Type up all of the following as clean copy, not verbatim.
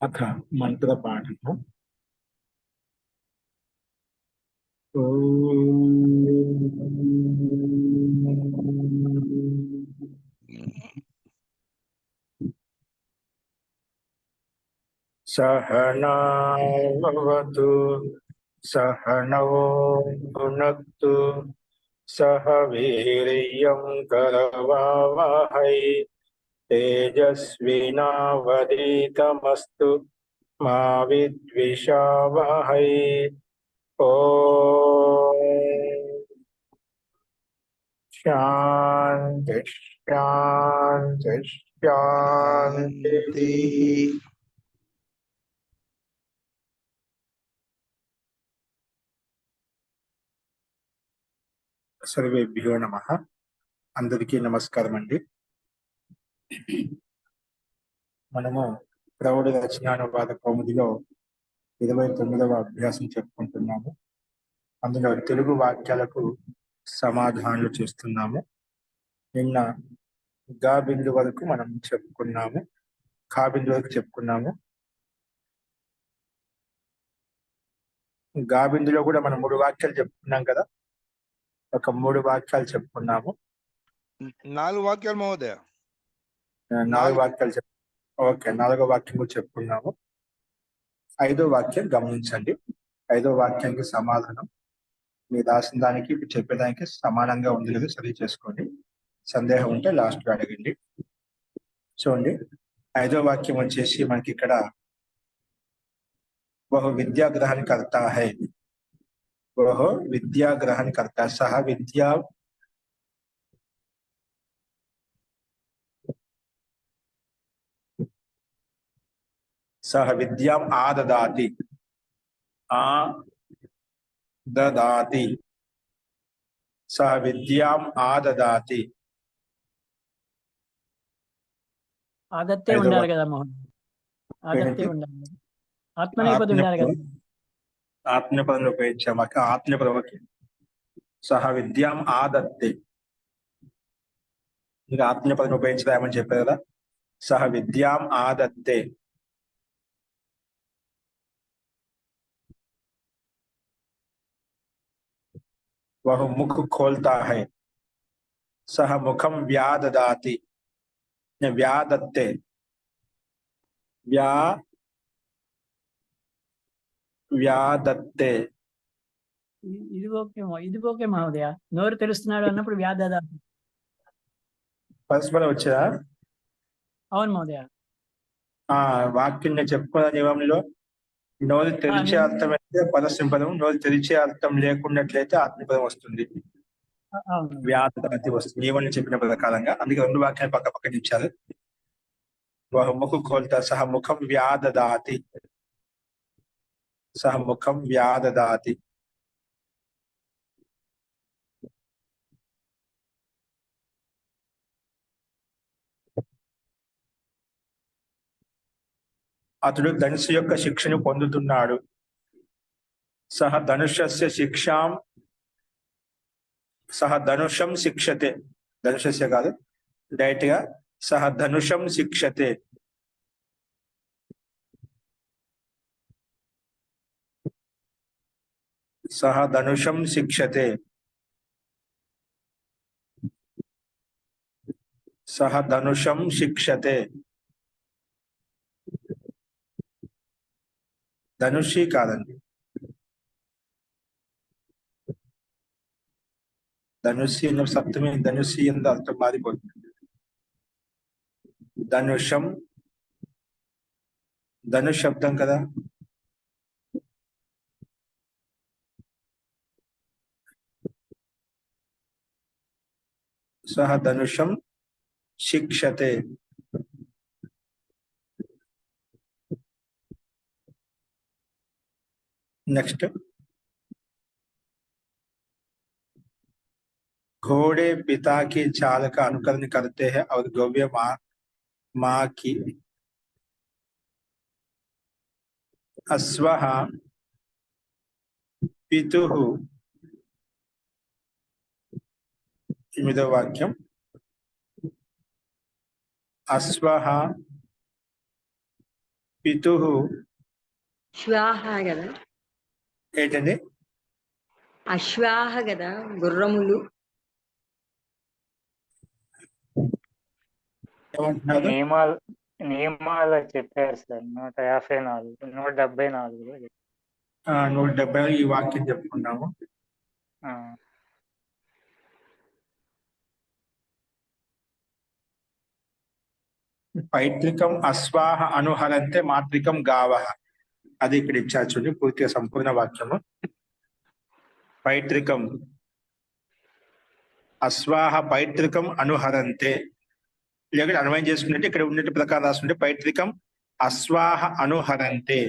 अथ मंत्रपाठः। सहनावतु सहनौ भुनक्तु सह वीर्यं करवावहै तेजस्विनावधीतमस्तु मा विद्विषावहै। ॐ शान्ति शान्ति शान्तिः। సర్వేభ్యో నమః. అందరికీ నమస్కారం అండి. మనము ప్రౌఢ రచనానువాద కౌముదిలో 29వ అభ్యాసం చెప్పుకుంటున్నాము. అందులో తెలుగు వాక్యాలకు సమాధానాలు చేస్తున్నాము. నిన్న గా బిందు వరకు మనం చెప్పుకున్నాము, ఖా బిందు వరకు చెప్పుకున్నాము. గా బిందులో కూడా మనం 3 వాక్యాలు చెప్పుకున్నాం కదా, ఒక 3 వాక్యాలు చెప్పుకున్నాము. 4 వాక్యాలు మహోదయ, 4 వాక్యాలు ఓకే, 4వ వాక్యం కూడా చెప్పుకున్నాము. 5వ వాక్యం గమనించండి. 5వ వాక్యానికి సమాధానం మీరు రాసిన దానికి ఇప్పుడు చెప్పేదానికి సమానంగా ఉంది లేదు సరి చేసుకోండి. సందేహం ఉంటే లాస్ట్ లో అడగండి. చూడండి, 5వ వాక్యం వచ్చేసి మనకి ఇక్కడ వహ విద్యా గ్రహణ కర్తా హై, వహ విద్యా గ్రహణ కర్తా, సహ విద్యా సహ విద్యాం ఆదదాతి, ఆదదాతి, సహ విద్యాం ఆదదాతి. ఆదత్తే ఉండాలి కదా మోహన్, ఆదత్తే ఉండాలి, ఆత్మనేపథ్యం ఉండాలి కదా. ఆత్మనేపథ్యం ఉపయోగించాము. ఆత్మనేపథంకి సహ విద్యాం ఆదత్తే, ఇంకా ఆత్మనేపథ్యం ఉపయోగించదామని చెప్పారు కదా. సహ విద్యాం ఆదత్తే, वह मुख खोलता है, सह मुखम व्याददाति, व्यादत्ते, వ్యాదత్తే. ఇది ఓకే మహోదయ, నోరు తెలుస్తున్నాడు అన్నప్పుడు వ్యాధ పరస్పరం వచ్చా. అవును మహోదయ. వాక్యం నేను చెప్పుకున్న నియమంలో నోరు తెరిచే అర్థం అయితే పరస్పరం, నోరు తెరిచే అర్థం లేకున్నట్లయితే ఆత్మపదం వస్తుంది, వ్యాధి వస్తుంది నియమం చెప్పిన ప్రకారంగా. అందుకే 2 వాక్యాలు పక్క పక్కన ఇచ్చారు. ముఖ ఖోల్తా సహ ముఖం వ్యాదదాతి, సహ ముఖం వ్యాదదాతి. అతడు ధనుసు యొక్క శిక్షను పొందుతున్నాడు. సహ ధనుషస్య శిక్షాం, సహ ధనుషం శిక్షతే, ధనుషస్య కాదు డైరెక్ట్ గా సహ ధనుషం శిక్షతే. సహ ధనుషం శిక్షతే, సహ ధనుషం శిక్షతే. ధనుషి కాదండి, ధనుషి అన్న సప్తమి, ధనుషి అన్న అర్థం మారిపోతుంది. ధనుషం, ధనుష్ శబ్దం కదా. సహ ధనుషం శిక్షతే. नेक्स्ट, घोड़े पिता की चाल का अनुकरण करते हैं और गव्य माँ की। अश्वः पितुः, 8వ వాక్యం. అశ్వః పితు శ్వాహ కదా, ఏంటండి? అశ్వాహ కదా, గుర్రములు. ఏమంటున్నారు? నియమాలు చెప్పారు సార్. 154, 174. 170 ఈ వాక్యం చెప్పుకున్నాము. పైత్రికం అశ్వాహ అనుహరంతే మాత్రికం గావః. అది ఇక్కడ ఇచ్చారు చూడండి, పూర్తిగా సంపూర్ణ వాక్యము. పైత్రికం అశ్వాహ పైత్రికం అనుహరంతే. ఇక్కడ అన్వయం చేసుకున్నట్టు ఇక్కడ ఉన్నట్టు ప్రకారం రాసుకుంటే పైత్రికం అశ్వాహ అనుహరంతే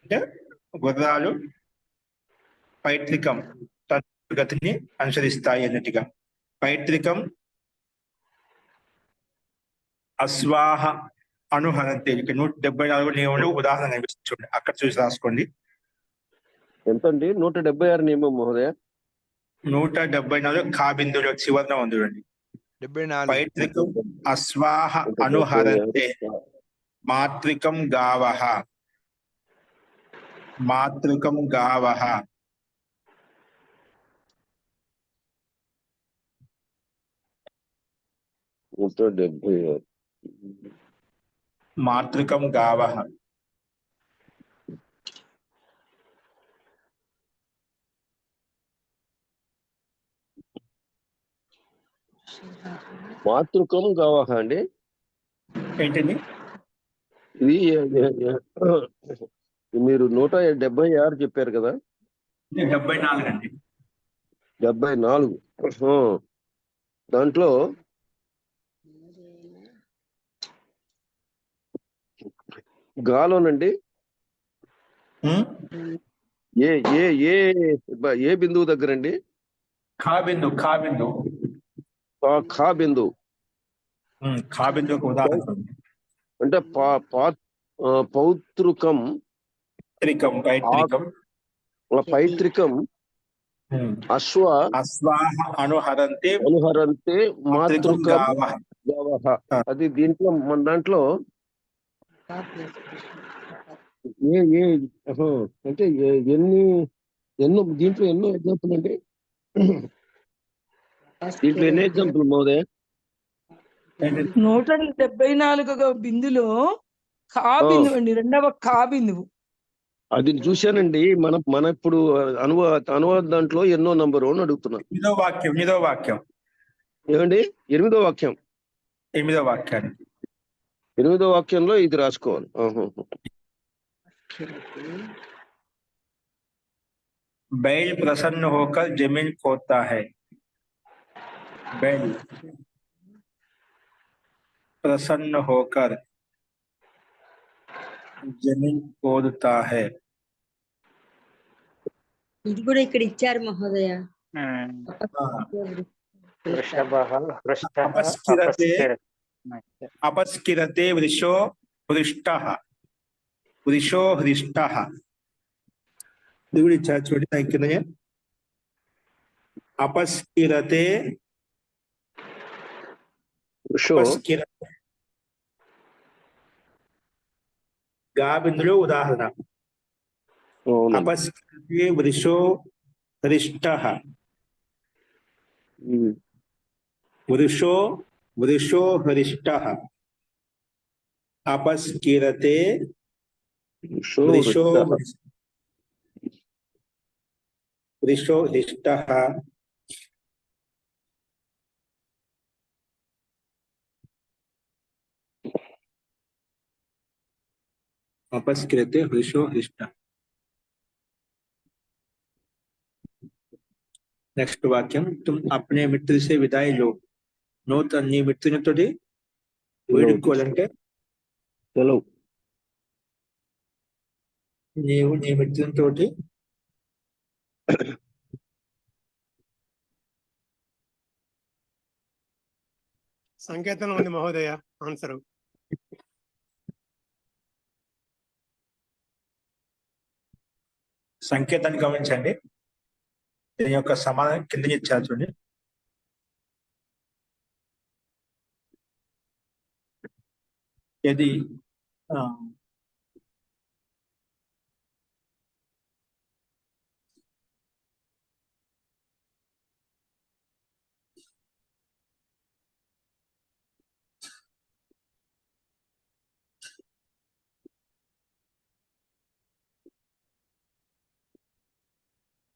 అంటే గుర్రాలు పైత్రికం గతిని అనుసరిస్తాయి అన్నట్టుగా. పైత్రికం అశ్వాహ అనుహరంతే. ఇక్కడ 174 నియమంలో ఉదాహరణ కనిపిస్తుంది, అక్కడ చూసి రాసుకోండి. ఎంతండి? 176 నియమం మహోదయ. 174 కాబిందులో చివరన ఉంది చూడండి. 74. పైత్రికం అశ్వాహ అనుహరంతే మాత్రికం గావః. మాత్రికం గావః. మాత్రికం గావః. మాతృకం గావహ అండి. ఏంటండి? ఇది మీరు 176 చెప్పారు కదా. 74 అండి. 74. దాంట్లో గాలోనండి ఏ ఏ ఏ ఏ బిందువు దగ్గరండి? కాబిందు. కాబిందు. ఖా బిందు. కాబిందు ఒక ఉదాహరణ. అంటే పౌత్రుకం పైత్రికం పైత్రికం అశ్వాహ అనుహరంతే మాతృకం గావః. అది దీంట్లో మన దాంట్లో అంటే ఎన్నో దీంట్లో ఎన్నో ఎగ్జాంపుల్ అండి. దీంట్లో ఎన్ని ఎగ్జాంపుల్ మహోదయ? 174వ బిందులో ఖా బిందువు అండి, రెండవ ఖా బిందువు. అది చూశానండి. మన ఇప్పుడు అనువాద దాంట్లో ఎన్నో నంబరు అని అడుగుతున్నా. 8వ వాక్యం ఏమండి? 8వ వాక్యం. 8వ వాక్యాన్ని 8వ వాక్యంలో ఇది రాసుకోవాలి. बैल प्रसन्न होकर जमीन खोदता है. बैल प्रसन्न होकर जमीन खोदता है. ఇది కూడా ఇక్కడ ఇచ్చారు మహోదయ. अपस्किरते वृषो हृष्टः. वृषो हृष्टः. ఇది కూడా ఇచ్చారు చూడండి దాని కిందనే. అపస్కిరతే గా బిందులో ఉదాహరణ. అపస్కిరతే వృషో హృష్టః. వృషో హృష్టః. అపస్కిరతే వృషో హృష్టః. अपस्कृते वृषो हृष्टः. नेक्स्ट वाक्यम तुम अपने मित्र से विदाई लो. नूतन నీ మిత్రునితోటి వేడుకోవాలంటే సెలవు. నీవు నీ మిత్రునితోటి సంకేతం ఉంది మహోదయ. ఆన్సర్ సంకేతాన్ని గమనించండి. దీని యొక్క సమాధానం కింద ఇచ్చారు చూడండి. यदि ఆ,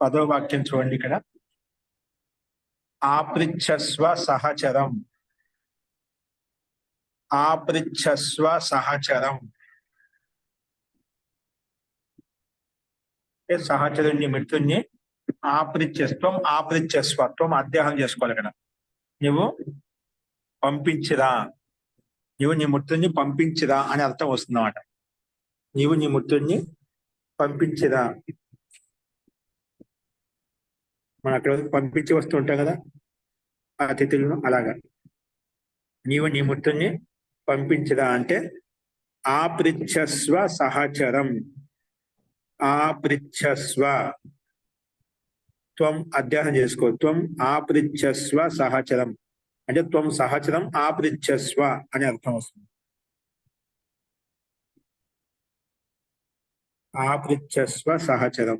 పదో వాక్యం చూడండి ఇక్కడ. ఆపృచ్ఛస్వ సహచరం. ఆపృచ్ఛస్వ సహచరం. సహచరుణ్ణి మిత్రుణ్ణి ఆపృచ్ఛస్వం ఆపృచ్ఛస్వత్వం అధ్యాహం చేసుకోవాలి ఇక్కడ. నువ్వు పంపించిరా, నువ్వు నీ మిత్రుణ్ణి పంపించిరా అని అర్థం వస్తుందన్నమాట. నీవు నీ మిత్రుణ్ణి పంపించిరా. మనం అక్కడ పంపించి వస్తూ ఉంటాం కదా అతిథులను, అలాగా నీవు నీ మిత్రుణ్ణి పంపించిరా అంటే ఆపృచ్ఛస్వ సహచరం. ఆపృచ్ఛస్వ త్వం అధ్యాహం చేసుకో. త్వం ఆపృచ్ఛస్వ సహచరం అంటే త్వం సహచరం ఆపృచ్ఛస్వ అని అర్థం వస్తుంది. ఆపృచ్ఛస్వ సహచరం.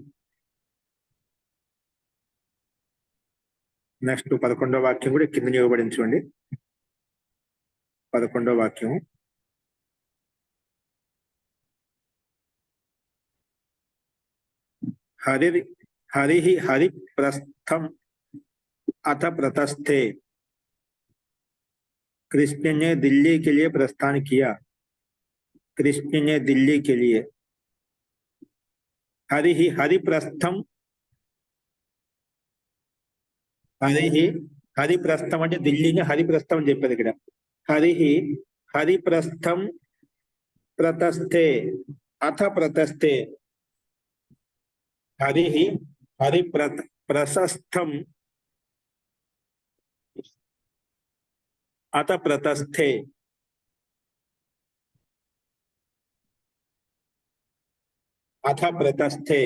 నెక్స్ట్ 11వ వాక్యం కూడా కింద ఇవ్వబడింది చూడండి. 11వ వాక్యం. हरि प्रस्थम अथ प्रतस्थे. कृष्ण ने दिल्ली के लिए प्रस्थान किया. कृष्ण ने दिल्ली के लिए. हरि प्रस्थम. हरि प्रस्थम అంటే ఢిల్లీని హరి ప్రస్థం అని చెప్పారు ఇక్కడ. హరి ప్రస్థం ప్రతస్థే అథ ప్రతస్థే. हरि प्रशस्थम अथ प्रतस्थे. अथ प्रतस्थे.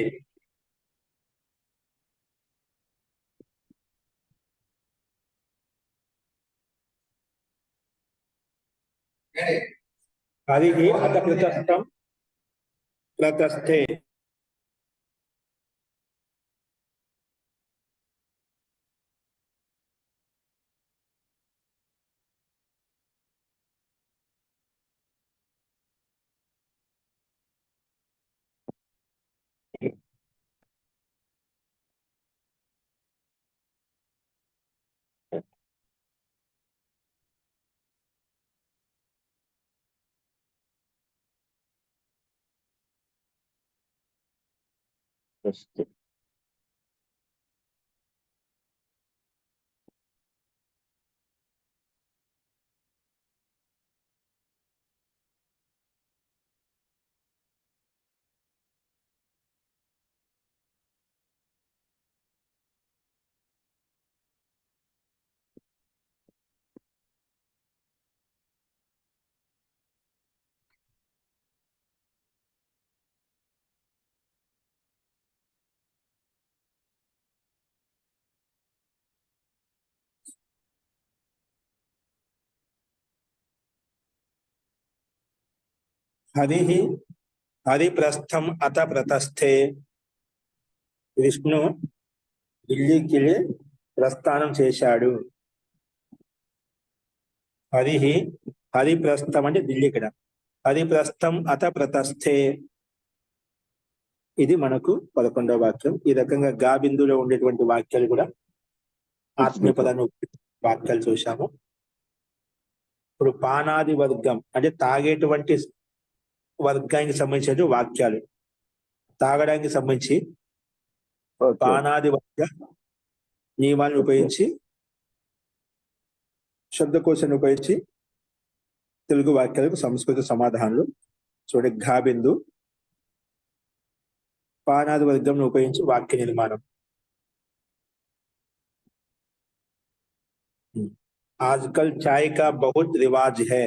हरि अथ प्रतस्थम प्रतस्थे. हरि प्रस्थम अथ प्रतस्थे. విష్ణు ఢిల్లీకి ప్రస్థానం చేశాడు. హరి ప్రస్థం అంటే ఢిల్లీ ఇక్కడ. హరి ప్రస్థం అథ ప్రతస్థే. ఇది మనకు 11వ వాక్యం. ఈ రకంగా గా బిందులో ఉండేటువంటి వాక్యాలు కూడా ఆత్మీయ పదాన్ని వాక్యాలు చూశాము. ఇప్పుడు పానాది వర్గం అంటే తాగేటువంటి వర్గానికి సంబంధించిన వాక్యాలు. తాగడానికి సంబంధించి పానాది వర్గ నియమాలను ఉపయోగించి శబ్దకోశాన్ని ఉపయోగించి తెలుగు వాక్యాలకు సంస్కృత సమాధానాలు చూడండి. ఘా బిందు పానాది వర్గంను ఉపయోగించి వాక్య నిర్మాణం. आजकल चाय का बहुत रिवाज है.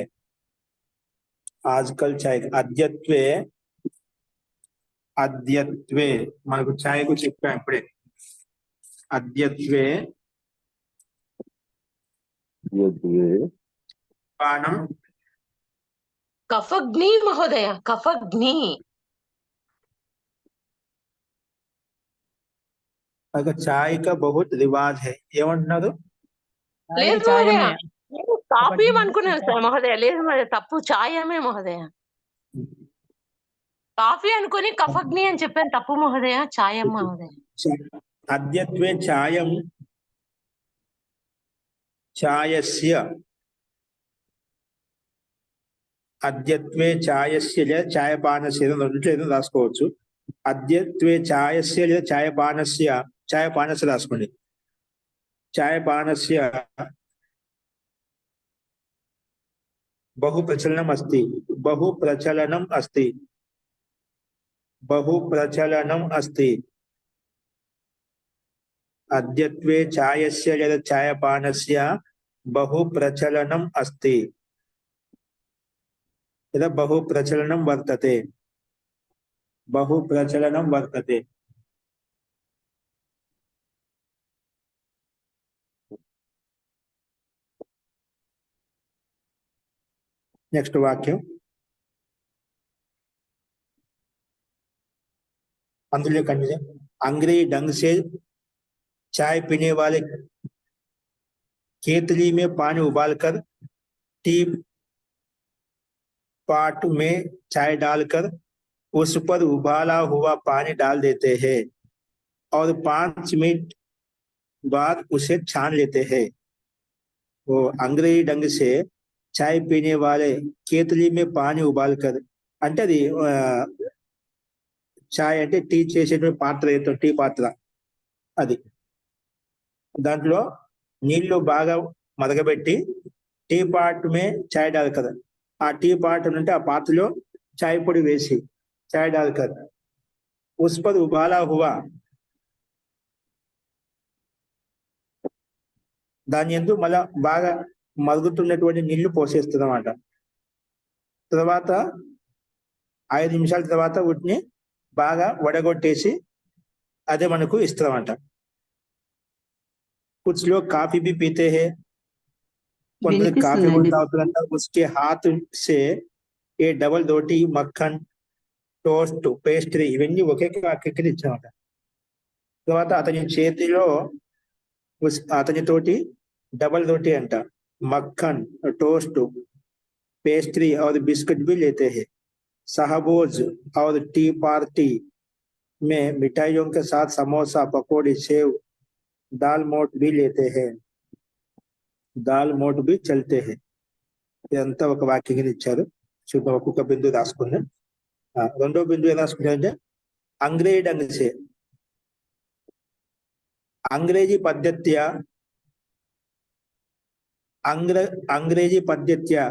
आजकल चाय अद्यत्वे మనకు చాయ్ కు చెప్పాం ఇప్పుడే. అద్యత్వే పానం कफग्नि महोदय, कफग्नि। अगर चाय का बहुत रिवाज है ఏమంటున్నారు? లేదు ఛాయమే. మహోదయ, నేను కాఫీ కఫగ్ని అనుకున్నాను సార్ మహోదయ. లేదు మహోదయ, తప్పు, ఛాయమే మహోదయ. కాఫీ అనుకుని కఫగ్ని అని చెప్పాను, తప్పు మహోదయ, ఛాయం మహోదయ. अद्यत्वे चायं चायस्य అద్యత్వే ఛాయస్య లేదా ఛాయపానస్య రెండిట్లో రాసుకోవచ్చు. అద్యత్వే ఛాయస్య లేదా ఛాయపానస్య రాసుకోండి. ఛాయపానస్య బహు ప్రచలనం అస్తి. అద్యత్వే ఛాయస్య లేదా ఛాయపానస్య బహు ప్రచలనం అస్తి లేదా బహు ప్రచలనం వర్తతే. నెక్స్ట్ వాక్యం అందులో కంటిన్యూ. अंग्रेजी ढंग से चाय पीने वाले केतली में पानी उबालकर टी पॉट में चाय डालकर उस पर उबाला हुआ पानी डाल देते हैं और 5 मिनट बाद उसे छान लेते हैं. वो अंग्रेजी ढंग से चाय पीने वाले केतली में पानी उबालकर అంటే అది చాయ్ అంటే టీ చేసేటువంటి పాత్ర ఏదో టీ పాత్ర, అది దాంట్లో నీళ్లు బాగా మరగబెట్టి టీ పాట్ మే చాయ్ డాల్కర్, ఆ టీ పాట్ అంటే ఆ పాత్రలో చాయ్ పొడి వేసి చాయ్ డాల్కర్ ఉస్ పర్ ఉబాలా హువా, దాని యందు మళ్ళా బాగా మరుగుతున్నటువంటి నీళ్లు పోసేస్తుంది అన్నమాట. తర్వాత 5 నిమిషాల తర్వాత వీటిని బాగా వడగొట్టేసి అదే మనకు ఇస్తామంట. कुछ लोग काफी भी पीते हैं, కొందరు కాఫీ కూడా తాగుతారంట. उसके हाथ से ఏ డబల్ రోటీ, మక్కన్, టోస్ట్, పేస్ట్రీ ఇవన్నీ ఒకే కింద ఇచ్చామంట. తర్వాత అతని చేతిలో అతనితోటి डबल रोटी अंटा, मक्खन, टोस्ट, पेस्ट्री और बिस्किट भी लेते हैं. सहबोज और टी पार्टी में मिठाइयों के साथ समोसा, पकौड़ी, सेव, दाल मोट भी लेते हैं. दाल मोट भी चलते हैं. ఇదంతా ఒక వాక్యం ఇచ్చారు. చూద్దాం, ఒక్కొక్క బిందు రాసుకుందాం. రెండో బిందు ఏం రాసుకుంటారంటే अंग्रेजी ढंग से, अंग्रेजी पद्धत्या, अंग्रेजी पद्धत्या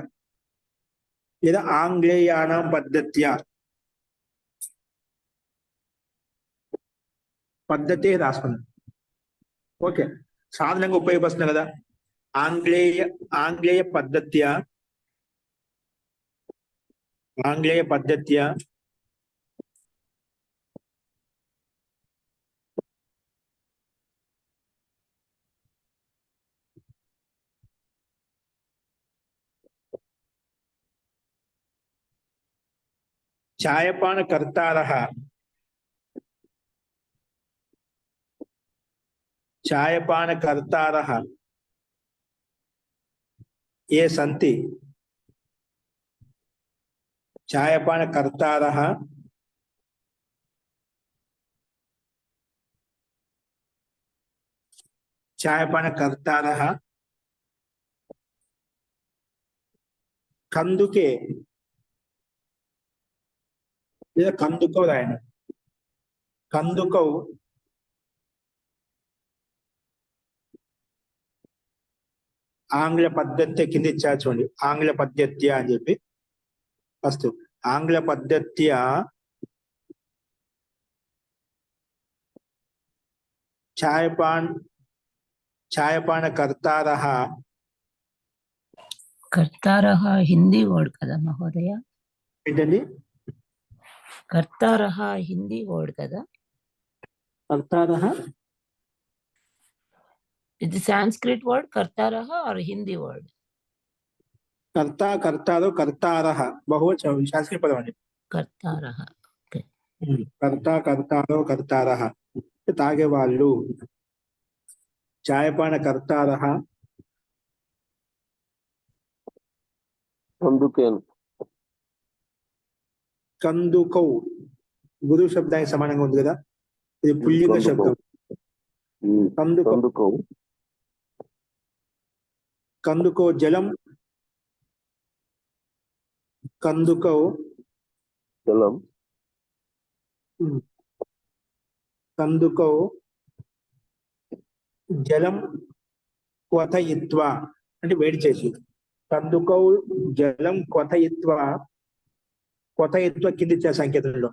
లేదా ఆంగ్లేయానాం పద్ధత్యా, పద్ధతి రాసుకున్నాం. ఓకే, సాధారణంగా ఉపయోగపడుతుంది కదా. ఆంగ్లేయ పద్ధత్యా चायपानकर्तारः ये सन्ति. चायपानकर्तारः కందుకే లేదా కందుకో రాయండి. కందుకో ఆంగ్ల పద్ధతి కింద ఇచ్చారు చూడండి. ఆంగ్ల పద్ధత్య అని చెప్పి ఫస్ట్ ఆంగ్ల పద్ధత్య చాయపానకర్తారः. కర్తారः హిందీ వర్డ్ కదా మహోదయ? ఏంటండి? కర్తారः హిందీ వర్డ్ కదా? కర్తారः ఇది సాంస్క్రిట్ వర్డ్ కర్తారः ఆర్ హిందీ వర్డ్? కర్త కర్తారో కర్తారః బహువచనం శాస్త్రీయ పదం అండి. కర్తారః. ఓకే. కర్త కర్తారో కర్తారః తాగేవాళ్ళు. చాయపాన కర్తారః అందుకేను. కందుకౌ గురు శబ్దానికి సమానంగా ఉంది కదా, ఇది పుల్లింగ శబ్దం. కందుకౌ అందుకో కందుకో జలం, కందుకౌ జలం, కందుకౌ జలం క్వథయిత్వా అంటే వేడి చేసి. కందుకౌ జలం క్వథయిత్వా, క్వథయిత్వ కింది ఇచ్చే సంకేతంలో.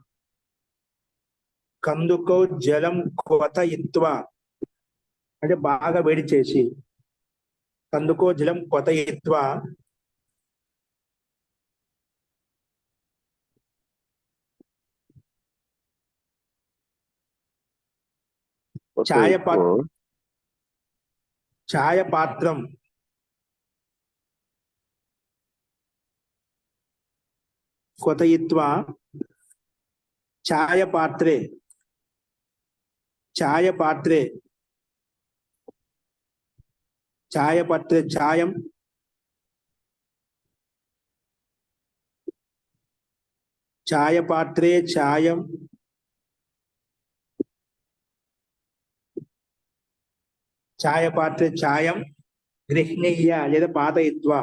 కందుకౌ జలం క్వథయిత్వా అంటే బాగా వేడి చేసి. కందుకో జలం క్వథయిత్వా ఛాయపాత్రం క్వథయిత్వా ఛాయపాత్రే ఛాయపాత్రే ఛాయపాత్రే ఛాయం ఛాయపాత్రే ఛాయం ఛాయపాత్రే ఛాయం గృహ్ణీయ లేదా పాతయిత్వా.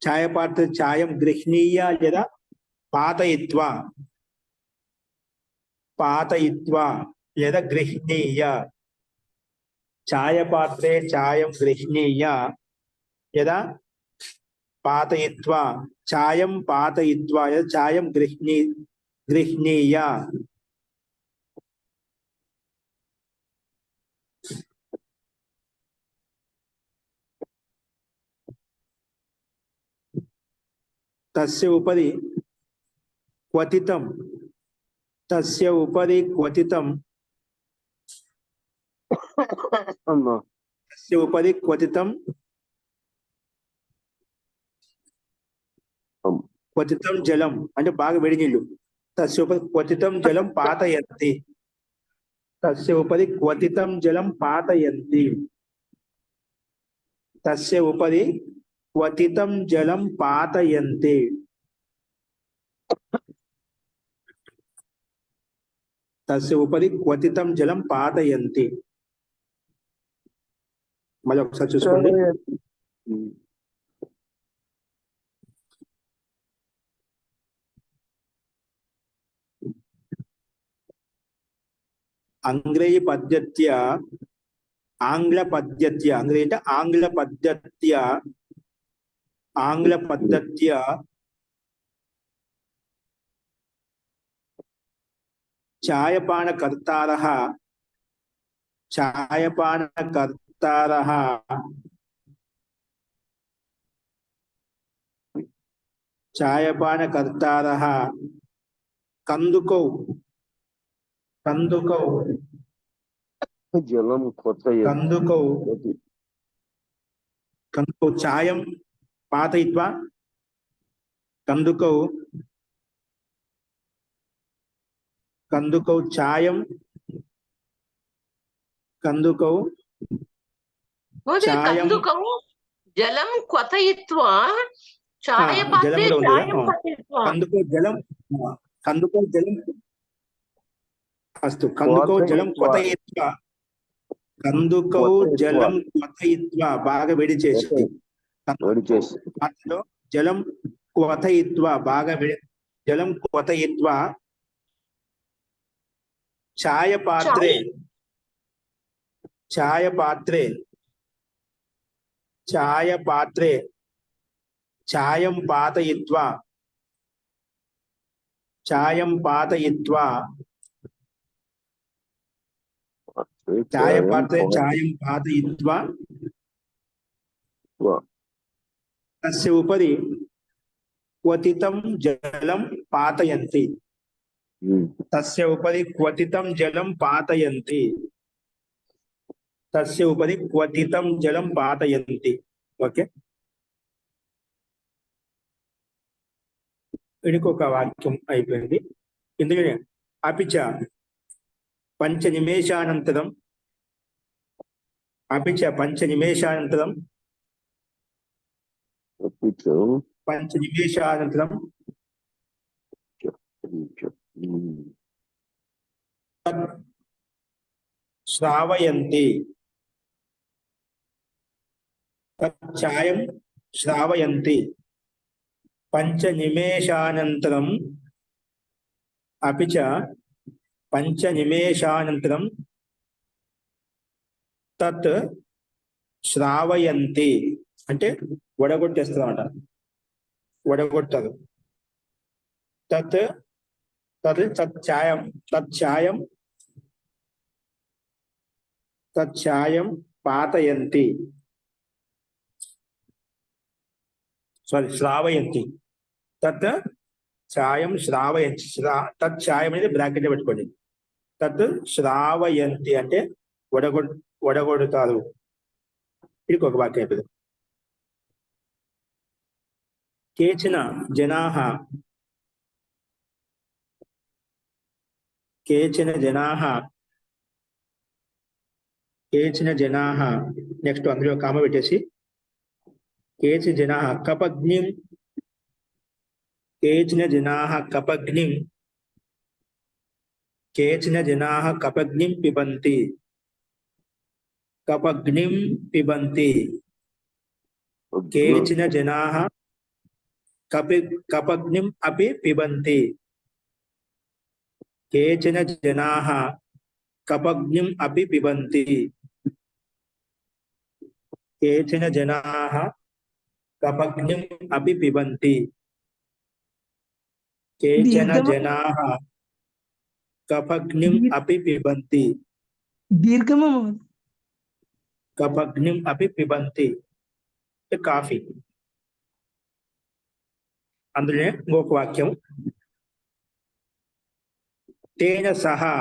ఛాయపాత్రే ఛాయం గృహ్ణీయ లేదా పాతయిత్వా. పాతయిత్వా లేదా గృహ్ణీయ. ఛాయపాత్రే ఛాయం గృహ్ణీయ లేదా పాతయిత్వా. ఛాయం పాతయిత్వా లేదా ఛాయం గృహ్ణీయ. తస్య ఉపరి క్వథితం తస్య ఉపరి క్వథితం తస్య ఉపరి క్వథితం క్వథితం జలం అంటే బాగా వేడి నీళ్ళు. తస్య ఉపరి క్వథితం జలం పాతయంతి. తస్య ఉపరి క్వథితం జలం పాతయంతి. తస్య ఉపరి క్వథితం జలం పాతయంతి. తస్య ఉపరి క్వథితం జలం పాతయంతి. మళ్ళీ ఒకసారి చూసుకోండి. అంగ్రేయ పద్ధత్య ఆంగ్ల పద్ధత్య అంగ్రేయ అంటే ఆంగ్ల పద్ధత్య ఆంగ్ల పద్ధత్య ఛాయపానకర్తారః ఛాయపానకర్తారః ఛాయపానకర్తారః కందుకౌ కందుకౌ జలం కందుకౌ కందుకౌ ఛాయం పాతయిత్వా కందుకౌ కందుకౌ ఛాయం కందుకౌ ఛాయం కందుకం జలం క్వథయిత్వా ఛాయపాత్రే జలం ఛాయం పఠయిత్వా. కందుకౌ జలం కందుకౌ జలం అస్తు కందుకౌ జలం క్వథయిత్వా కందుకౌ జలం క్వథయిత్వా బాగా వేడి చేసి. పాత్రలో జలం క్వథయిత్వా బాగా వేడి జలం క్వథయిత్వా ఛాయపాత్రే ఛాయపాత్రే ఛాయపాత్రే ఛాయం పాతయిత్వా ఛాయం పాతయిత్వా ఛాయపాత్రే ఛాయం పాతయిత్వా తస్య ఉపరి క్వథితం జలం పాతయంతి. తస్య ఉపరి క్వథితం జలం పాతయంతి. తస్య ఉపరి క్వథితం జలం పాతయంతి. ఓకే, ఇంకొక వాక్యం అయిపోయింది. ఇందులోనే అపిచ పంచ నిమేషానంతరం పంచ నిమేషానంతరం శ్రావయంతి ఛాయం శ్రావయంతి పంచ నిమేషానంతరం అపిచ పంచ నిమేషానంతరం తత్ శ్రావయంతి అంటే వడగొట్టేస్తారన్నమాట, వడగొట్టరు. తత్ తత్ తచ్ఛాయం తచ్ఛాయం పాతయంతి, శ్రావయంతి. తత్ ఛాయం శ్రావయంతి, తచ్ఛాయం అనేది బ్రాకెట్ పెట్టుకోండి. తత్ శ్రావయంతి అంటే వడగొడతారు. ఇది ఒక వాక్యం అయిపోయింది. కేచన జనాః నెక్స్ట్ అందులో కామ పెట్టేసి కేచన జనాః కపగ్నిం పిబంతి కేచన జనాః కపగ్నిం అపి పిబంతి, కేచన జనాః కపగ్నిం అపి పిబంతి, కేచన జనాః కపగ్నిం అపి పిబంతి, కేచన జనాః కపగ్నిం అపి పిబంతి, దీర్ఘము కపగ్నిం అపి పిబంతి కాఫీ. అందులోనే ఇంకొక వాక్యం తేన సహా,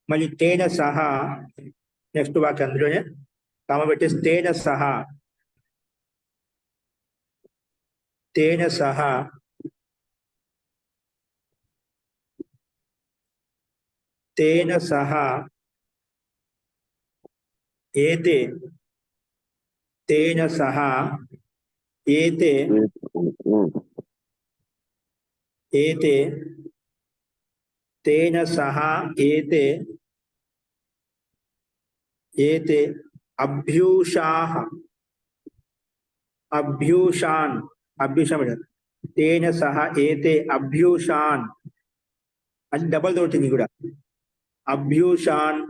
మళ్ళీ తేన సహా నెక్స్ట్ వాక్యం అందులోనే కామ పెట్టేసి తేన సహా ఏతే అభ్యూషాన్ తేన సహ ఏతే అభ్యూషాన్ అని డబల్ దొరుకుతుంది కూడా. అభ్యూషాన్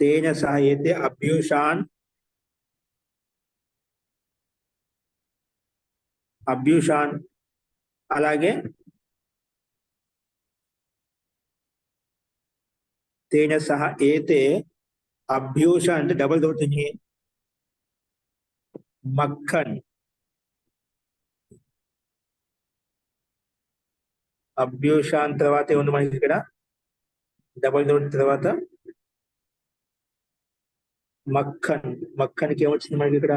తేన సహ ఏతే అభ్యూషాన్. అలాగే తేన సహ ఏతే అభ్యూషాన్ అంటే డబల్ దొరుకుతుంది మక్కన్. అభ్యూషాన్ తర్వాత ఏముంది మనకి ఇక్కడ డబల్ దొరికిన తర్వాత మక్కన్కి ఏమొచ్చింది మనకి ఇక్కడ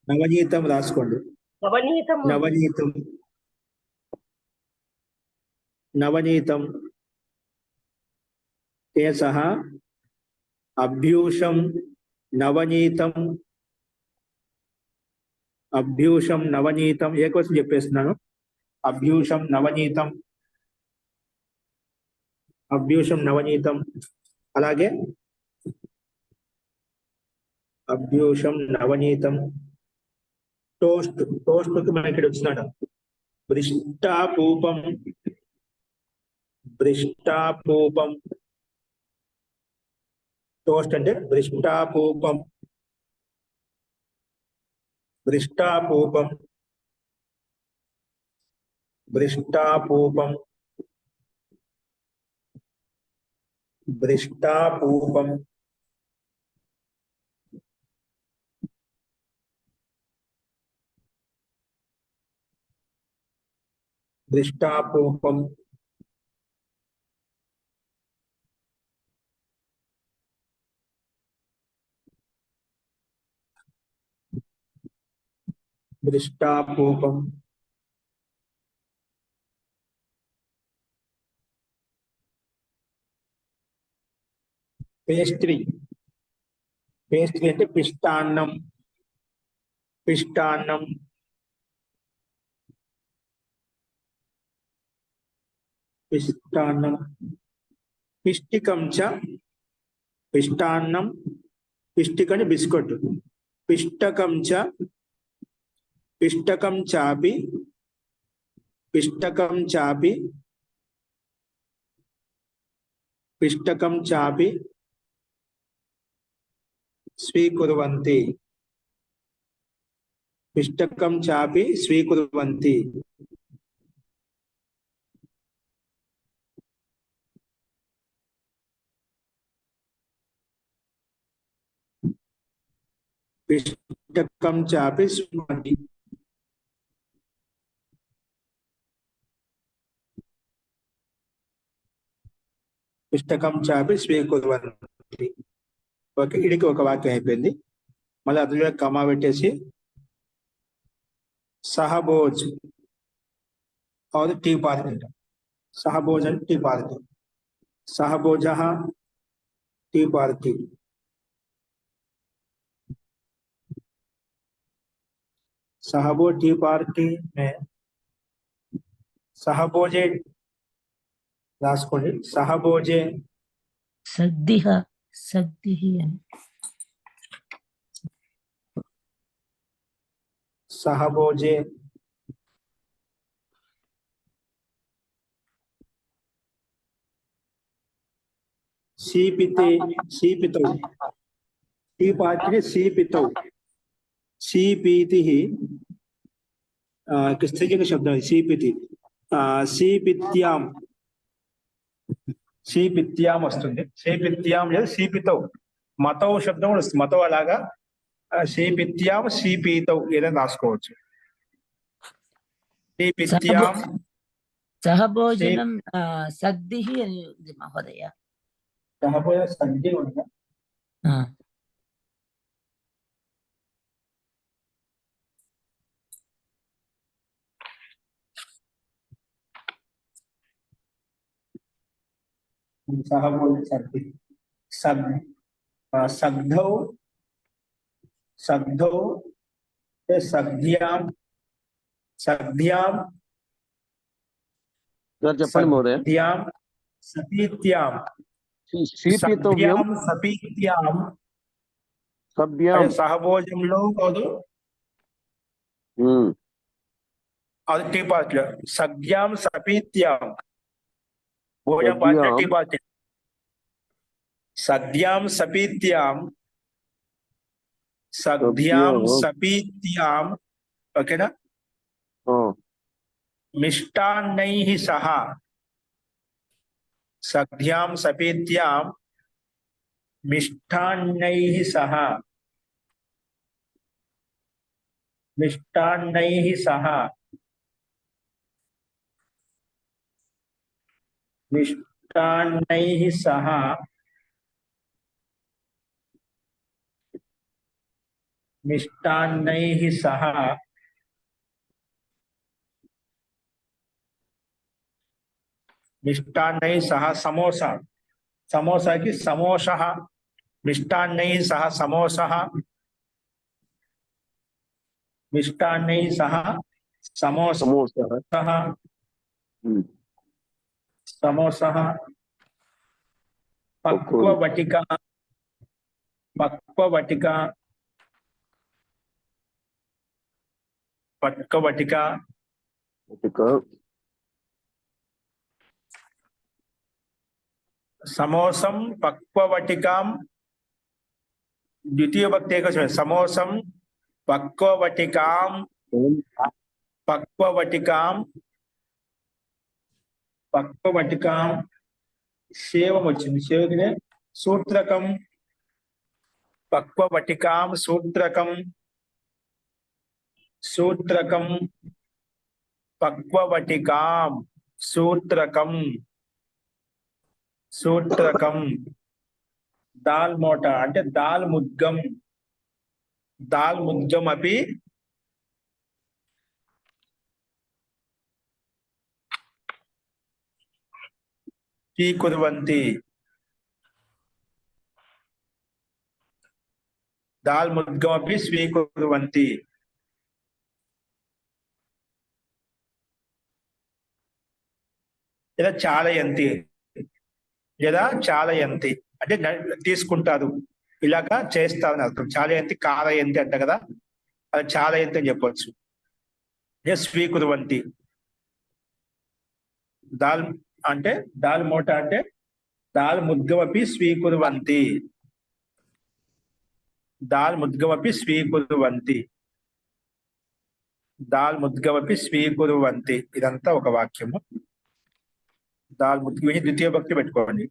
నవనీతం రాసుకోండి. నవనీతం సహ అభ్యూషం నవనీతం ఏ కోసం చెప్పేస్తున్నాను. అభ్యూషం నవనీతం అలాగే అభ్యూషం నవనీతం. టోస్ట్ మనకి ఇక్కడ వచ్చినాడు భ్రిష్టాపూపం టోస్ట్ అంటే భ్రిష్టాపూపం దృష్టాపూపం దృష్టాపూపం దృష్టాపూపం పేస్ట్రీ పేస్ట్రీ అంటే పిష్టాన్నం పిష్టాన్నం పిష్టాన్నం పిష్టికం చ పిష్టాన్నం పిష్టికని బిస్కెట్ పిష్టకం చ పిష్టకం చాపి పిష్టకం చాపి పిష్టకం చాపి స్వీకుర్వంతి పిష్టకం చాపి స్వీకుర్వంతి పిష్టకం చాపి స్వీకుర్వంతి పిష్టకం చాపి స్వీకుర్వంతి. ఓకే, ఇడికి ఒక వాక్యం అయిపోయింది. మళ్ళీ అందులో కమా పెట్టేసి సహభోజ్ అది టీ పార్టీ అంట. సహభోజ్ అంటే టీ పార్టీ. సహభోజ టీ పార్టీ. सहबो टी पार्टी में सहभोजे రాసుకోండి. సహభోజే సద్దిహ సద్దిహి అని సహభోజే सीपिते सीपितौ टी पार्टी सीपितौ सीपीति स्त्रीलिंग शब्द सीपिति सीपित्याम सीपित्याम वस्तुंది सीपित्याम లేదా सीपितौ मतौ శబ్దం కూడా వస్తుంది. मतौ అలాగా सीपित्याम सीपीतौ ఏదైనా రాసుకోవచ్చు. सीपित्याम సహభోజనం సద్దిహి అని ఉంది మహోదయ. సహభోజన సద్ది ఉందా? सहभोजन सद्दी सग्धौ सग्धौ सग्ध्याम सग्ध्याम చెప్పండి మహోదయ. सग्ध्याम सपीत्याम సీపితవ్యం सग्ध्याम सपीत्याम సభ్యాం సహభోజనంలో కాదు అది టీ పార్టీలో సగ్ధ్యాం సపీత్యాం భోజన పాత్ర టీ పాత్ర సద్యాం సపీత్యాం సద్యాం సపీత్యాం ఓకేనా. మిష్టాన్నైః సహ సద్యాం సపీత్యాం మిష్టాన్నైః సహ మిష్టాన్నైః సహ मिष्टान्नैः सह मिष्टान्नैः सह मिष्टान्नैः सह समोसा समोसा की समोसः मिष्टान्नैः सह समोसः मिष्टान्नैः सह समोसः समोसा पक्ववटिका पक्ववटिका पक्ववटिका समोसं पक्ववटिकां द्वितीय भक्ति समोसं पक्ववटिकां पक्ववटिकां पक्ववटिकां శేవం వచ్చింది. శేవకినే సూత్రకం, పక్వవటికాం సూత్రకం, సూత్రకం, పక్వవటికాం సూత్రకం, సూత్రకం. దాల్ మోటా అంటే దాల్ ముద్గం, దాల్ ముద్గం అపి స్వీకుర్వంతి, దాల్ ముద్గం అపి స్వీకుర్వంతి. లేదా చాలయంతి, లేదా చాలయంతి అంటే తీసుకుంటారు, ఇలాగా చేస్తారని అర్థం. చాలయంతి కారయంతి అంట కదా, అది చాలయంతి అని చెప్పవచ్చు. స్వీకుర్వంతి. దాల్ అంటే దాల్ మోటా అంటే దాల్ ముద్గమపి స్వీకుర్వంతి, దాల్ ముద్గమపి స్వీకుర్వంతి, దాల్ ముద్గమపి స్వీకుర్వంతి. ఇదంతా ఒక వాక్యము. దాల్ ముద్గం ద్వితీయ భక్తి పెట్టుకోండి.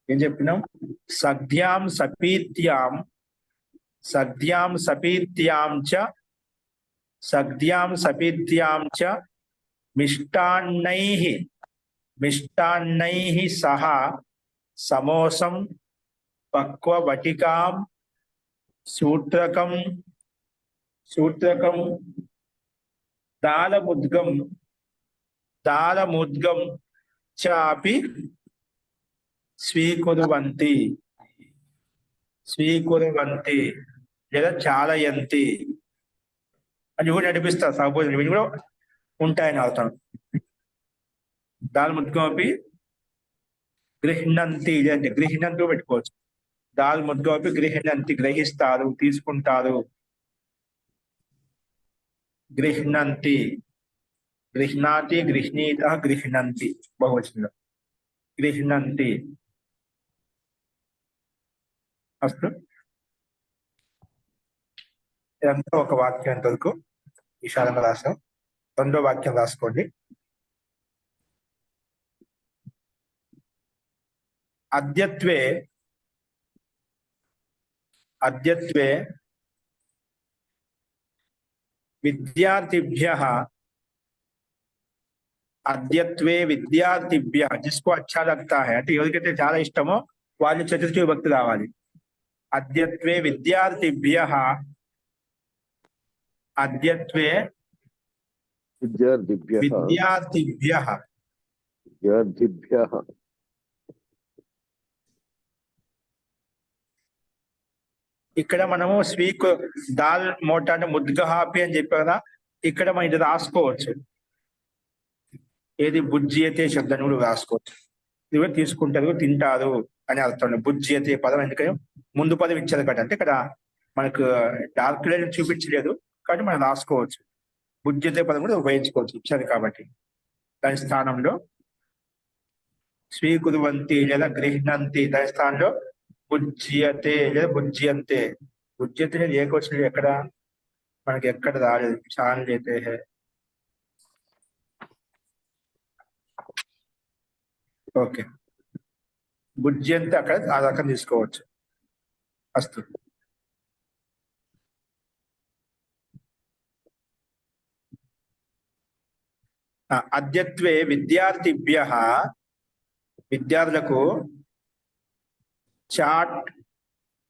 ఏం చెప్పినాం? సద్యాం సపీత్యాం, సద్యాం సపీత్యాం చ, సద్యాం సపీత్యాం చ మిష్టాన్నైః, మిష్టాన్నైః సహ సమోసం పక్వవటికాం సూత్రకం, సూత్రకం దాలముద్గం, దాలముద్గం చాపి స్వీకుర్వంతి, స్వీకుర్వంతి లేదా చాలయంతి అని కూడా నడిపిస్తారు. సపోజ్ ఇవి కూడా ఉంటాయని అర్థం. దాల్ ముద్గం అపి గృహ్ణంతి అంటే గృహ్ణంతి పెట్టుకోవచ్చు. దాల్ ముద్గం అపి గృహ్ణంతి, గ్రహిస్తారు, తీసుకుంటారు. గృహ్ణంతి, గృహ్ణాతి, గృహ్ణీత, గృహ్ణంతి బహువచనంలో. గృహ్ణంతి. అస్తు. ఇదంతా ఒక వాక్యం వరకు విశాలంగా రాసాం. రెండో వాక్యం రాసుకోండి. అద్యత్వే, అద్యత్వే విద్యార్థిభ్యః, అద్యత్వే విద్యార్థిభ్యః జిస్కో అచ్చా లగ్తా హై అంటే ఎవరికైతే చాలా ఇష్టమో వాళ్ళు చతుర్థి విభక్తి రావాలి. అద్యత్వే విద్యార్థిభ్యః, అద్యత్వే విద్యార్థిభ్యః, విద్యార్థిభ్యః, విద్యార్థిభ్యః. ఇక్కడ మనము స్వీకు దాల్ మోటా అంటే ముద్గహాపి అని చెప్పాం కదా, ఇక్కడ మనం ఇది రాసుకోవచ్చు. ఏది బుజ్జియతే శబ్దాన్ని కూడా రాసుకోవచ్చు. ఇది కూడా తీసుకుంటారు, తింటారు అని అర్థం. బుజ్జియతే పదం ఎందుకని ముందు పదం ఇచ్చారు కదా, అంటే ఇక్కడ మనకు డార్క్ లైన్ చూపించలేదు కాబట్టి మనం రాసుకోవచ్చు. బుజ్జియతే పదం కూడా ఉపయోగించుకోవచ్చు, ఇచ్చారు కాబట్టి. దాని స్థానంలో స్వీకుర్వంతి లేదా గృహ్ణంతి, దాని స్థానంలో బుజ్జియతే లేదా బుజ్జియంతే. బుజ్జియతే అనేది ఏకవచనం ఎక్కడ మనకి ఎక్కడ రాలేదు. చాన్ లేతే హై. ఓకే, బుజ్జియంతే అక్కడ ఆ రకం తీసుకోవచ్చు. అస్తు. అద్యత్వే విద్యార్థిభ్యః విద్యార్థులకు చాట్,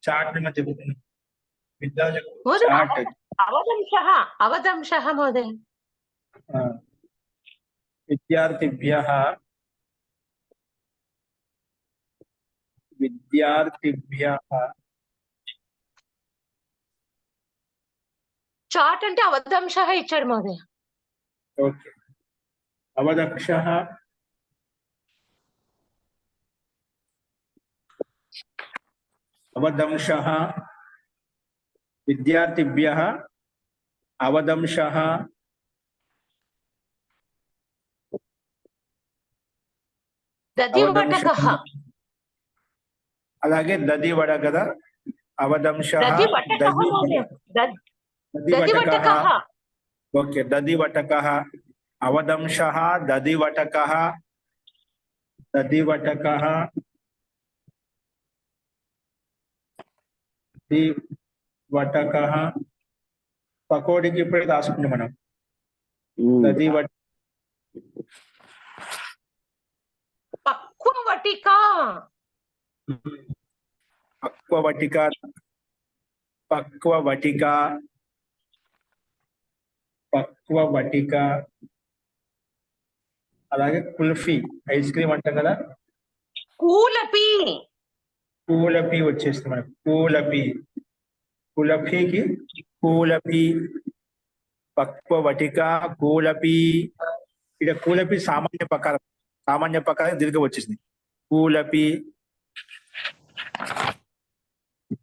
చాట్ చెబుతుంది. విద్యార్థులకు చాట్ అవదంశః, అవదంశః మహోదయ. విద్యార్థిభ్యః, విద్యార్థిభ్యః చాట్ అంటే అవదంశః ఇచ్చాడు మహోదయ. ఓకే, అవదక్షః, అవదంశః, విద్యార్థిభ్యః అవదంశః, దధివటకః, అలాగే దదివడ కదా, అవదంశః, దధివటకః మహోదయ. దధివటకః. ఓకే, దదివటకః, అవదంశః, దదివటకః, దధివటకః దధివటకః పకోడీకి ఇప్పుడే రాసుకుంటాం మనం. దధివట పక్వవటిక పక్వవటిక పక్వవటిక పక్వవటిక అలాగే కుల్ఫీ ఐస్ క్రీమ్ అంటాం కదా, కూలపి కూలపి వచ్చేస్తుంది మనకు. కూలపి కులఫీకి కూలపి పక్వవటిక కూలపి. ఇక్కడ కూలపి సామాన్య ప్రకారం దీర్ఘ వచ్చేసింది. కూలపి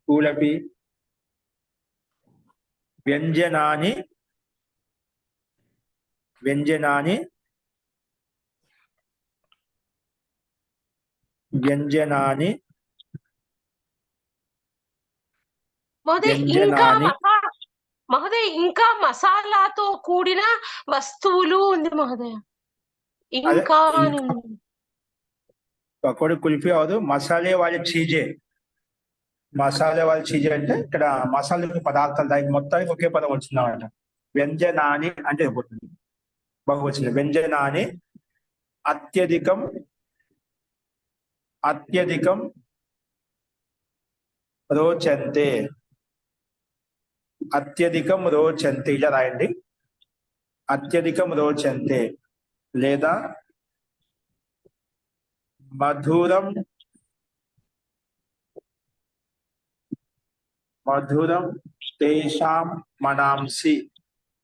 కూలపి వ్యంజనాని వ్యంజనాని వ్యంజనాని మహోదయ్ ఇంకా మహోదయ్ ఇంకా మసాలాతో కూడిన వస్తువులు ఉంది మహోదయ. ఇంకా అని ఉంది. పకోడీ కుల్ఫీ అవదు, మసాలే వాళ్ళ చీజే. మసాలా వాళ్ళ చీజే అంటే ఇక్కడ మసాలా పదార్థాలు దానికి మొత్తానికి ఒకే పదం వచ్చిందన్నమాట. వ్యంజనాని అంటే బహువచనం. వ్యంజనాని అత్యధికం అత్యధికం రోచంతే. అత్యధికం రోచంతే ఇలా రాయండి. అత్యధికం రోచంతే లేదా మధురం మధురం తేషాం మనాంసి.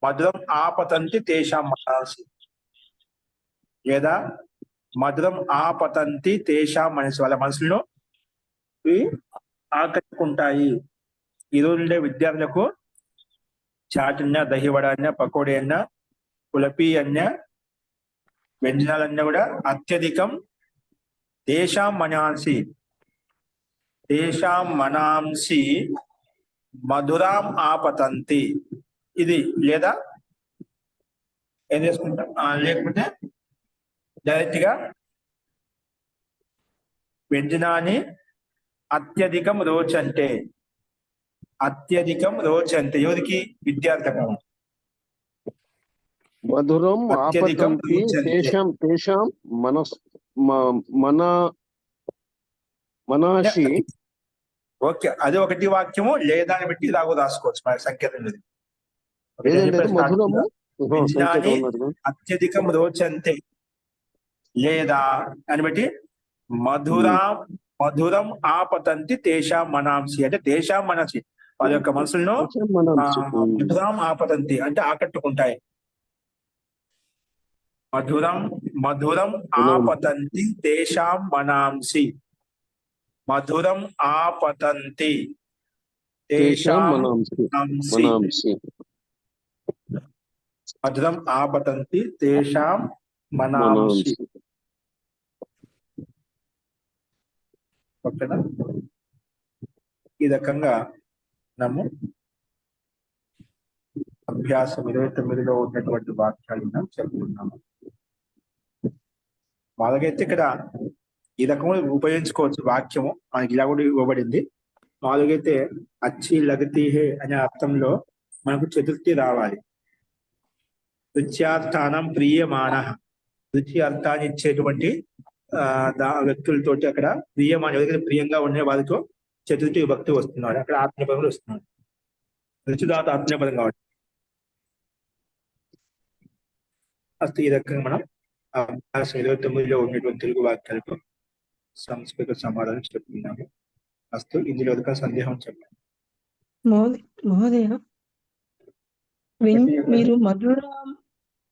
మధురం ఆపతంతి తేషాం మనాంసి లేదా మధురం ఆపతంతి తేషాం మనసు. వాళ్ళ మనసులో ఆకట్టుకుంటాయి. ఈరోజు ఉండే విద్యార్థులకు చాట్ అన్నా, దహివడ అన్నా, పకోడీ అన్నా, కులపి అన్నా, వ్యంజనాలన్నా కూడా అత్యధికం తేషాం మనాంసి తేషాం మనాంసి మధురాం ఆపతంతి. ఇది లేదా ఏం చేసుకుంటాం, లేకపోతే డైరెక్ట్ గా వ్యంజనాన్ని అత్యధికం రోచంటే. అత్యధికం రోచంటే ఎవరికి? విద్యార్థులకు. మధురం అత్యధికం ఆపతంతి రోచంతే. తేషాం తేషాం మనాశి. ఓకే, అది ఒకటి వాక్యము. లేదా అని బట్టి ఇలాగో రాసుకోవచ్చు మన సంకేతం లేదు. ఏదంటే మధురము వ్యంజనాన్ని అత్యధికం రోచంతే లేదా అని బట్టి మధురం ఆపతంతి తేషాం మనాంసి అంటే తేషాం మనసి వాళ్ళ యొక్క మనసులను మధురం ఆపతంతి అంటే ఆకట్టుకుంటాయి. మధురం ఆపతంతి తేషాం మనాంసి. మధురం ఆపతంతి తేషాం మనాంసి. మధురం ఆపతంతి తేషాం మనాంసి. ఓకేనా? ఈ రకంగా మనము అభ్యాసం 29లో ఉన్నటువంటి వాక్యాలను చెప్పుకున్నాము. మామూలుగైతే ఇక్కడ ఈ రకంగా ఉపయోగించుకోవచ్చు వాక్యము. మనకి ఇలా కూడా ఇవ్వబడింది. మామూలుగైతే అచ్చి లగతీహే అనే అర్థంలో మనకు చతుర్థి రావాలి. రుచ్యార్థానం ప్రియమాన. రుచి అర్థాన్ని ఇచ్చేటువంటి వ్యక్తులతోటి అక్కడ ప్రియమాన ఎవరికైతే ప్రియంగా ఉండే వారితో చతుర్థి విభక్తి వస్తున్నాడు. అక్కడ ఆత్మీయపదంలో వస్తున్నాడు. రుచిదాత ఆత్మీయపదం కాబట్టి అసలు ఈ రకంగా మనం అభ్యాసం 29లో ఉన్నటువంటి తెలుగు వాక్యాలకు సంస్కృత సమాధానం చెప్పుకున్నాము. అస్తు ఇందులో ఒక సందేహం చెప్పండి. మహోదయ మీరు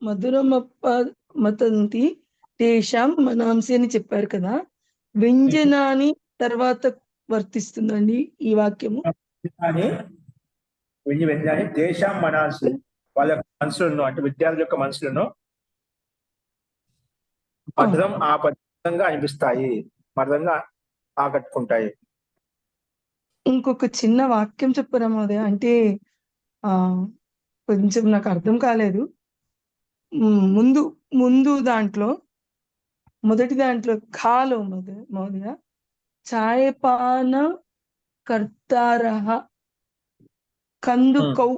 మధురమతంతి తేషాం మనాంసి అని చెప్పారు కదా, వ్యంజనాన్ని తర్వాత వర్తిస్తుందండి ఈ వాక్యము? వ్యంజనాన్ని తేషాం మనాంసి వాళ్ళ మనసులను అంటే విద్యార్థుల యొక్క మనసులను మధురం ఆపదంగా అనిపిస్తాయి, మధురంగా ఆకట్టుకుంటాయి. ఇంకొక చిన్న వాక్యం చెప్పరా మహోదయ? అంటే కొంచెం నాకు అర్థం కాలేదు. ముందు దాంట్లో మొదటి దాంట్లో ఖాలో మహోదయ చాయపాన కర్తారః కందుకౌ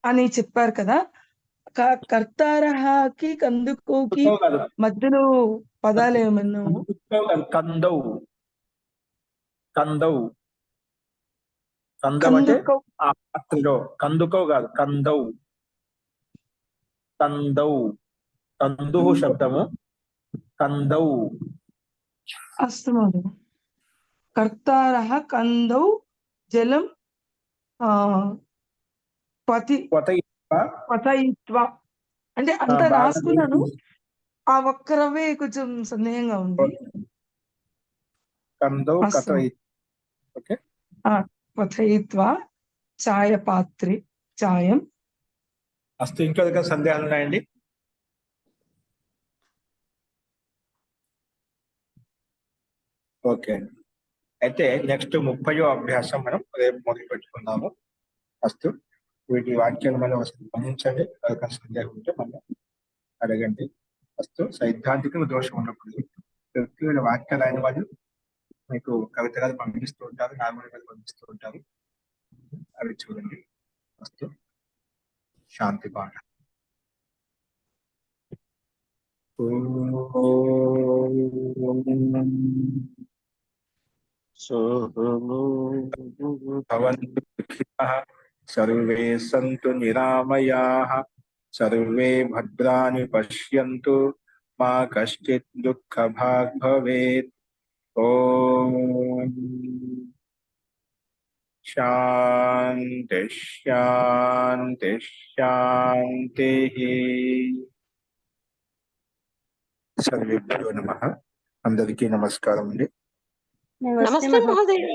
అని చెప్పారు కదా. కర్తారహకి కందుకౌకి మధ్యలో పదాలు ఏమన్నా కందౌ కందౌ కందం అంటే కందుకౌ ఆ పాత్రలో, కందుకౌ కాదు, కందౌ కందౌ కందుః శబ్దము కందౌ. అస్తు మహోదయ. కర్తారః కందౌ జలం పతయిత్వా అంటే అంత రాసుకున్నాను, ఆ ఒక్కరవే కొంచెం సందేహంగా ఉంది. కందౌ ఓకే. పథయిత్వా చాయ పాత్రి చాయం. అస్తు. ఇంకా సందేహాలు ఉన్నాయండి? ఓకే. అయితే నెక్స్ట్ 30వ అభ్యాసం మనం రేపు మొదలు పెట్టుకుందాము. అస్తు. వీటి వాక్యాలు మనం గమనించండి. సందేహం ఉంటే మనం అడగండి. అస్తు. సైద్ధాంతిక దోషం ఉన్నప్పుడు వ్యక్తిగత వాక్యాలు అయిన వాళ్ళు మీకు కవితలు పంపిస్తూ ఉంటారు, నార్మల్ పంపిస్తూ ఉంటారు. అవి చూడండి. అస్తు. శాంతి పాఠ. భవంతు సుఖినః సర్వే సంతు నిరామయాః సర్వే భద్రాణి పశ్యంతు మా కశ్చిత్ దుఃఖభాగ్ భవేత్. ఓం శాంతి శాంతి శాంతి. సర్వేభ్యో నమః. అందరికీ నమస్కారం అండి. నమస్తే మహోదయ.